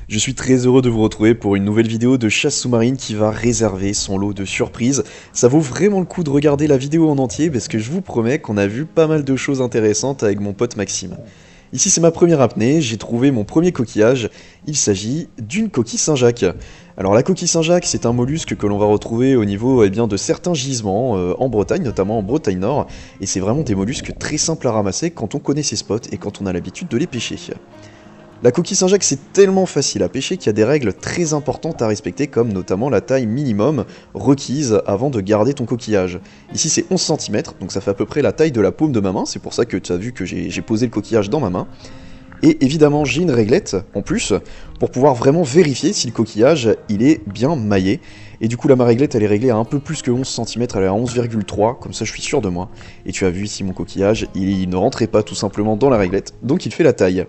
Je suis très heureux de vous retrouver pour une nouvelle vidéo de chasse sous-marine qui va réserver son lot de surprises. Ça vaut vraiment le coup de regarder la vidéo en entier parce que je vous promets qu'on a vu pas mal de choses intéressantes avec mon pote Maxime. Ici c'est ma première apnée, j'ai trouvé mon premier coquillage, il s'agit d'une coquille Saint-Jacques. Alors la coquille Saint-Jacques c'est un mollusque que l'on va retrouver au niveau de certains gisements en Bretagne, notamment en Bretagne Nord, et c'est vraiment des mollusques très simples à ramasser quand on connaît ses spots et quand on a l'habitude de les pêcher. La coquille Saint-Jacques c'est tellement facile à pêcher qu'il y a des règles très importantes à respecter comme notamment la taille minimum requise avant de garder ton coquillage. Ici c'est 11 cm, donc ça fait à peu près la taille de la paume de ma main, c'est pour ça que tu as vu que j'ai posé le coquillage dans ma main. Et évidemment j'ai une réglette en plus pour pouvoir vraiment vérifier si le coquillage il est bien maillé. Et du coup là ma réglette elle est réglée à un peu plus que 11 cm, elle est à 11,3, comme ça je suis sûr de moi. Et tu as vu ici mon coquillage, il ne rentrait pas tout simplement dans la réglette, donc il fait la taille.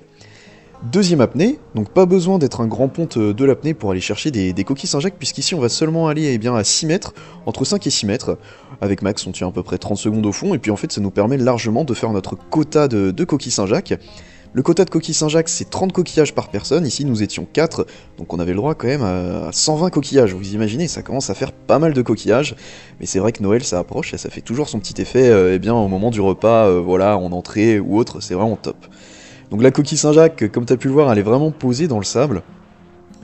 Deuxième apnée, donc pas besoin d'être un grand ponte de l'apnée pour aller chercher des coquilles Saint-Jacques, puisqu'ici on va seulement aller à 6 mètres, entre 5 et 6 mètres. Avec Max on tient à peu près 30 secondes au fond, et puis en fait ça nous permet largement de faire notre quota de coquilles Saint-Jacques. Le quota de coquilles Saint-Jacques c'est 30 coquillages par personne, ici nous étions 4, donc on avait le droit quand même à 120 coquillages, vous imaginez, ça commence à faire pas mal de coquillages, mais c'est vrai que Noël ça approche et ça fait toujours son petit effet au moment du repas, voilà, en entrée ou autre, c'est vraiment top. Donc la coquille Saint-Jacques, comme tu as pu le voir, elle est vraiment posée dans le sable.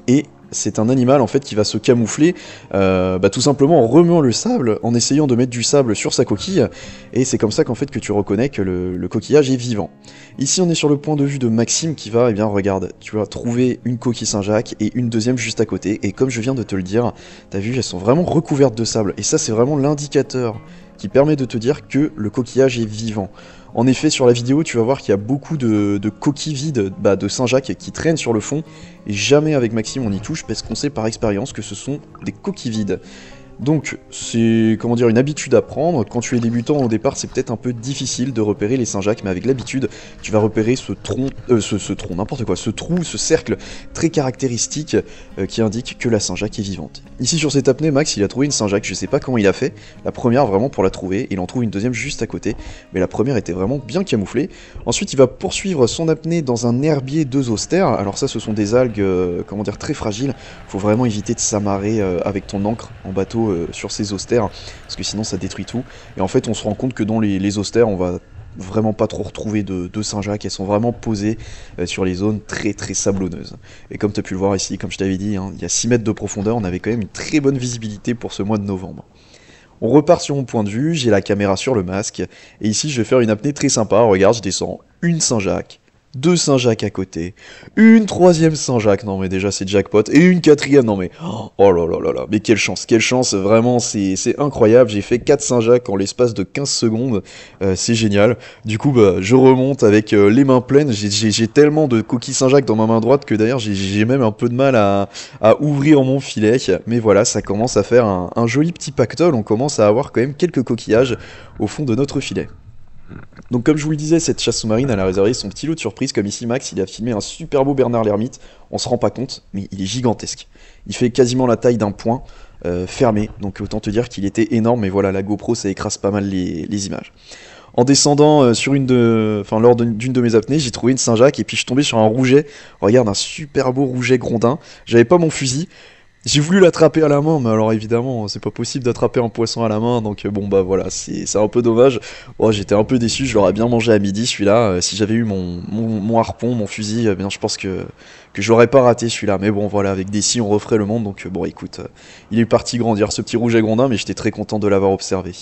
Et c'est un animal en fait qui va se camoufler tout simplement en remuant le sable, en essayant de mettre du sable sur sa coquille. Et c'est comme ça qu'en fait que tu reconnais que le coquillage est vivant. Ici on est sur le point de vue de Maxime qui va, regarde, tu vas trouver une coquille Saint-Jacques et une deuxième juste à côté. Et comme je viens de te le dire, t'as vu, elles sont vraiment recouvertes de sable. Et ça c'est vraiment l'indicateur qui permet de te dire que le coquillage est vivant. En effet, sur la vidéo, tu vas voir qu'il y a beaucoup de coquilles vides de Saint-Jacques qui traînent sur le fond, et jamais avec Maxime on y touche, parce qu'on sait par expérience que ce sont des coquilles vides. Donc, c'est une habitude à prendre. Quand tu es débutant au départ, c'est peut-être un peu difficile de repérer les Saint-Jacques, mais avec l'habitude, tu vas repérer ce trou, ce cercle très caractéristique qui indique que la Saint-Jacques est vivante. Ici sur cette apnée, Max il a trouvé une Saint-Jacques, je sais pas comment il a fait, la première vraiment pour la trouver, il en trouve une deuxième juste à côté, mais la première était vraiment bien camouflée. Ensuite il va poursuivre son apnée dans un herbier de zoster, alors ça ce sont des algues très fragiles, faut vraiment éviter de s'amarrer avec ton ancre en bateau sur ces zosters, parce que sinon ça détruit tout, et en fait on se rend compte que dans les zosters on va vraiment pas trop retrouver de Saint-Jacques, elles sont vraiment posées sur les zones très très sablonneuses. Et comme tu as pu le voir ici, comme je t'avais dit, il y a 6 mètres de profondeur, on avait quand même une très bonne visibilité pour ce mois de novembre. On repart sur mon point de vue, j'ai la caméra sur le masque, et ici je vais faire une apnée très sympa, regarde, je descends une Saint-Jacques, 2 Saint-Jacques à côté, une troisième Saint-Jacques, non mais déjà c'est jackpot, et une quatrième, non mais, oh là là là là, mais quelle chance, vraiment c'est incroyable, j'ai fait 4 Saint-Jacques en l'espace de 15 secondes, c'est génial. Du coup je remonte avec les mains pleines, j'ai tellement de coquilles Saint-Jacques dans ma main droite que d'ailleurs j'ai même un peu de mal à ouvrir mon filet, mais voilà, ça commence à faire un joli petit pactole, on commence à avoir quand même quelques coquillages au fond de notre filet. Donc comme je vous le disais, cette chasse sous-marine elle a réservé son petit lot de surprises, comme ici Max il a filmé un super beau Bernard l'ermite, on se rend pas compte mais il est gigantesque. Il fait quasiment la taille d'un poing fermé, donc autant te dire qu'il était énorme, mais voilà la GoPro ça écrase pas mal les images. En descendant lors d'une de mes apnées, j'ai trouvé une Saint-Jacques et puis je suis tombé sur un rouget, regarde un super beau rouget grondin, j'avais pas mon fusil. J'ai voulu l'attraper à la main, mais alors évidemment, c'est pas possible d'attraper un poisson à la main, donc voilà, c'est un peu dommage. Oh, j'étais un peu déçu, je l'aurais bien mangé à midi celui-là. Si j'avais eu mon harpon, mon fusil, je pense que je l'aurais pas raté celui-là. Mais bon, voilà, avec des scies, on referait le monde, donc écoute, il est parti grandir ce petit rouget grondin, mais j'étais très content de l'avoir observé.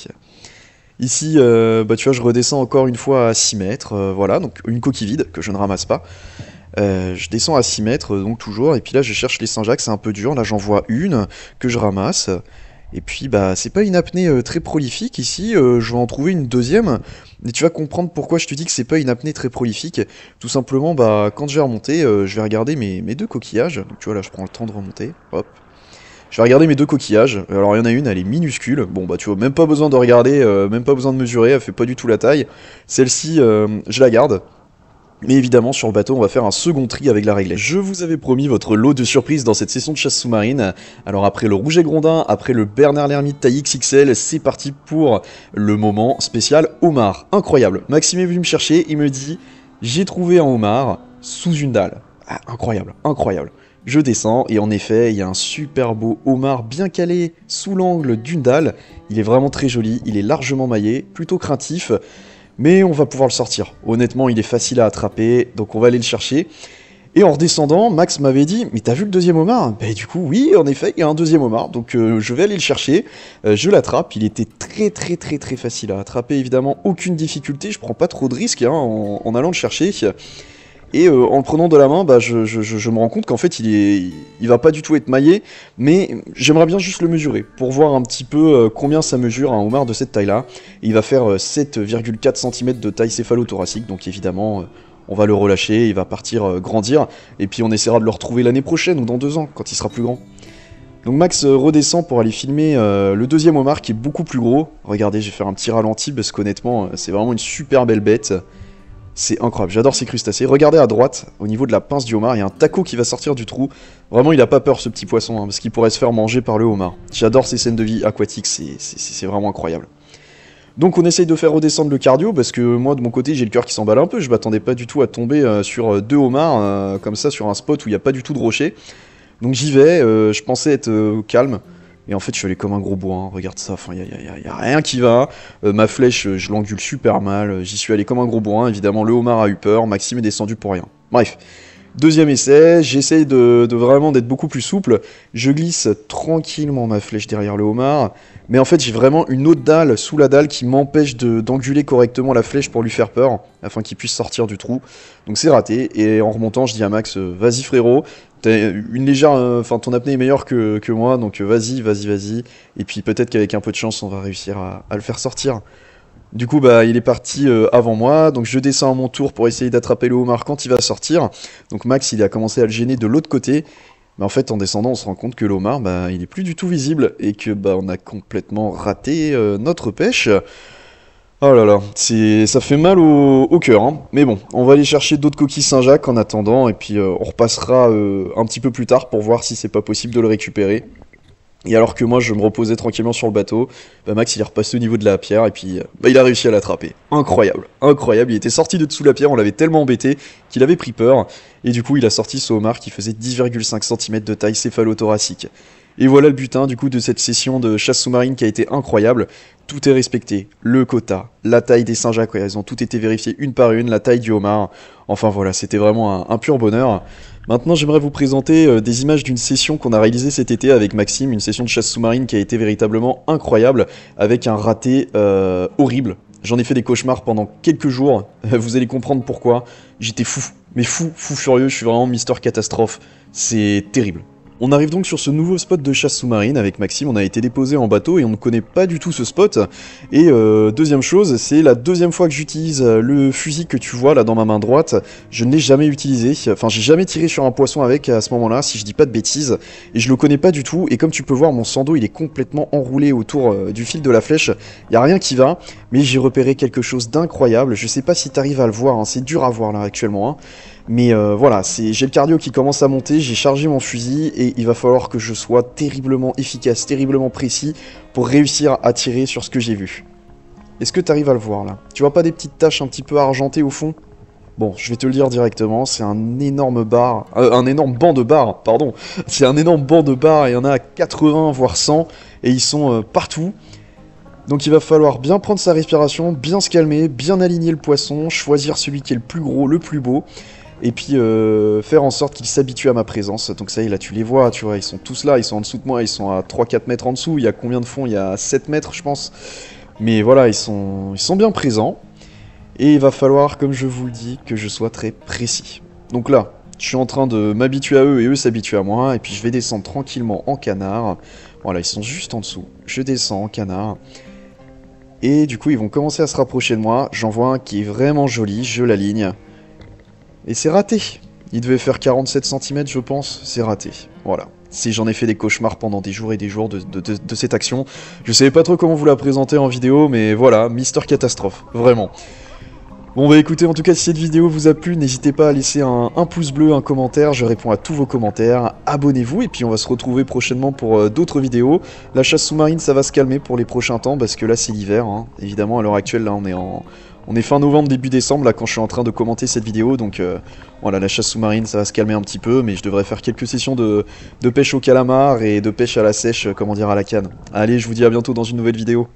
Ici, tu vois, je redescends encore une fois à 6 mètres, voilà, donc une coquille vide que je ne ramasse pas. Je descends à 6 mètres, donc toujours, et puis là je cherche les Saint-Jacques, c'est un peu dur, là j'en vois une que je ramasse, et puis c'est pas une apnée très prolifique ici, je vais en trouver une deuxième, et tu vas comprendre pourquoi je te dis que c'est pas une apnée très prolifique, tout simplement quand je vais remonter, je vais regarder mes deux coquillages, donc tu vois là je prends le temps de remonter, hop. Je vais regarder mes deux coquillages, alors il y en a une, elle est minuscule, tu vois, même pas besoin de regarder, même pas besoin de mesurer, elle fait pas du tout la taille, celle-ci, je la garde. Mais évidemment, sur le bateau, on va faire un second tri avec la réglette. Je vous avais promis votre lot de surprises dans cette session de chasse sous-marine. Alors après le rouget grondin, après le Bernard l'ermite taille XXL, c'est parti pour le moment spécial homard. Incroyable. Maxime est venu me chercher, il me dit « J'ai trouvé un homard sous une dalle ». Ah, incroyable, incroyable. Je descends et en effet, il y a un super beau homard bien calé sous l'angle d'une dalle. Il est vraiment très joli, il est largement maillé, plutôt craintif, mais on va pouvoir le sortir. Honnêtement, il est facile à attraper, donc on va aller le chercher. Et en redescendant, Max m'avait dit « Mais t'as vu le deuxième homard ?» Bah du coup, oui, en effet, il y a un deuxième homard, donc je vais aller le chercher. Je l'attrape, il était très facile à attraper, évidemment, aucune difficulté, je prends pas trop de risques hein, en allant le chercher. Et en le prenant de la main, bah, je me rends compte qu'en fait, il va pas du tout être maillé, mais j'aimerais bien juste le mesurer, pour voir un petit peu combien ça mesure un homard de cette taille-là. Il va faire 7,4 cm de taille céphalothoracique, donc évidemment... on va le relâcher, il va partir grandir, et puis on essaiera de le retrouver l'année prochaine ou dans 2 ans, quand il sera plus grand. Donc Max redescend pour aller filmer le deuxième homard qui est beaucoup plus gros. Regardez, je vais faire un petit ralenti parce qu'honnêtement, c'est vraiment une super belle bête. C'est incroyable, j'adore ces crustacés. Regardez à droite, au niveau de la pince du homard, il y a un taco qui va sortir du trou. Vraiment, il a pas peur ce petit poisson, hein, parce qu'il pourrait se faire manger par le homard. J'adore ces scènes de vie aquatiques, c'est vraiment incroyable. Donc on essaye de faire redescendre le cardio, parce que moi de mon côté j'ai le cœur qui s'emballe un peu, je m'attendais pas du tout à tomber sur 2 homards, comme ça sur un spot où il n'y a pas du tout de rocher. Donc j'y vais, je pensais être calme, et en fait je suis allé comme un gros bourrin, regarde ça, enfin y a rien qui va. Ma flèche je l'angule super mal, j'y suis allé comme un gros bourrin, évidemment le homard a eu peur, Maxime est descendu pour rien. Bref. Deuxième essai, j'essaye de vraiment d'être beaucoup plus souple, je glisse tranquillement ma flèche derrière le homard, mais en fait j'ai vraiment une autre dalle sous la dalle qui m'empêche d'anguler correctement la flèche pour lui faire peur, afin qu'il puisse sortir du trou, donc c'est raté, et en remontant je dis à Max, vas-y frérot, t'as une légère, enfin ton apnée est meilleure que moi, donc vas-y, et puis peut-être qu'avec un peu de chance on va réussir à le faire sortir. Du coup, bah, il est parti avant moi, donc je descends à mon tour pour essayer d'attraper le homard quand il va sortir. Donc Max, il a commencé à le gêner de l'autre côté, mais en fait, en descendant, on se rend compte que le homard, bah, il est plus du tout visible, et que, bah, on a complètement raté notre pêche. Oh là là, ça fait mal au cœur, hein. Mais bon, on va aller chercher d'autres coquilles Saint-Jacques en attendant, et puis on repassera un petit peu plus tard pour voir si c'est pas possible de le récupérer. Et alors que moi je me reposais tranquillement sur le bateau, bah Max il est repassé au niveau de la pierre et puis bah, il a réussi à l'attraper. Incroyable, incroyable, il était sorti de dessous la pierre, on l'avait tellement embêté qu'il avait pris peur, et du coup il a sorti ce homard qui faisait 10,5 cm de taille céphalothoracique. Et voilà le butin du coup de cette session de chasse sous-marine qui a été incroyable. Tout est respecté, le quota, la taille des Saint-Jacques, elles ont toutes été vérifiées une par une, la taille du homard, enfin voilà, c'était vraiment un pur bonheur. Maintenant j'aimerais vous présenter des images d'une session qu'on a réalisée cet été avec Maxime, une session de chasse sous-marine qui a été véritablement incroyable, avec un raté horrible. J'en ai fait des cauchemars pendant quelques jours, vous allez comprendre pourquoi, j'étais fou, mais fou furieux, je suis vraiment Mister Catastrophe, c'est terrible. On arrive donc sur ce nouveau spot de chasse sous-marine avec Maxime, on a été déposé en bateau et on ne connaît pas du tout ce spot. Et deuxième chose, c'est la deuxième fois que j'utilise le fusil que tu vois là dans ma main droite, je ne l'ai jamais utilisé, enfin j'ai jamais tiré sur un poisson avec à ce moment-là, si je dis pas de bêtises, et je le connais pas du tout, et comme tu peux voir mon sando il est complètement enroulé autour du fil de la flèche, il y a rien qui va, mais j'ai repéré quelque chose d'incroyable, je sais pas si t'arrives à le voir, hein, c'est dur à voir là actuellement, hein. Mais voilà, j'ai le cardio qui commence à monter, j'ai chargé mon fusil et il va falloir que je sois terriblement efficace, terriblement précis pour réussir à tirer sur ce que j'ai vu. Est-ce que tu arrives à le voir là? Tu vois pas des petites taches un petit peu argentées au fond? Bon, je vais te le dire directement, c'est un énorme un énorme banc de barres, pardon. C'est un énorme banc de barres, il y en a 80 voire 100 et ils sont partout. Donc il va falloir bien prendre sa respiration, bien se calmer, bien aligner le poisson, choisir celui qui est le plus gros, le plus beau. Et puis faire en sorte qu'ils s'habituent à ma présence. Donc ça y est, là tu les vois, tu vois, ils sont tous là, ils sont en dessous de moi, ils sont à 3-4 mètres en dessous. Il y a combien de fond? Il y a 7 mètres je pense. Mais voilà, ils sont bien présents. Et il va falloir, comme je vous le dis, que je sois très précis. Donc là, je suis en train de m'habituer à eux et eux s'habituent à moi. Et puis je vais descendre tranquillement en canard. Voilà, ils sont juste en dessous. Je descends en canard. Et du coup, ils vont commencer à se rapprocher de moi. J'en vois un qui est vraiment joli, je l'aligne. Et c'est raté. Il devait faire 47 cm je pense, c'est raté. Voilà. Si j'en ai fait des cauchemars pendant des jours et des jours de cette action. Je savais pas trop comment vous la présenter en vidéo, mais voilà, Mister Catastrophe, vraiment. Bon bah écoutez, en tout cas si cette vidéo vous a plu, n'hésitez pas à laisser un pouce bleu, un commentaire, je réponds à tous vos commentaires, abonnez-vous et puis on va se retrouver prochainement pour d'autres vidéos. La chasse sous-marine ça va se calmer pour les prochains temps parce que là c'est l'hiver, hein. Évidemment à l'heure actuelle là on est On est fin novembre, début décembre, là, quand je suis en train de commenter cette vidéo, donc voilà, la chasse sous-marine, ça va se calmer un petit peu, mais je devrais faire quelques sessions de pêche au calamar et de pêche à la sèche, comment dire, à la canne. Allez, je vous dis à bientôt dans une nouvelle vidéo.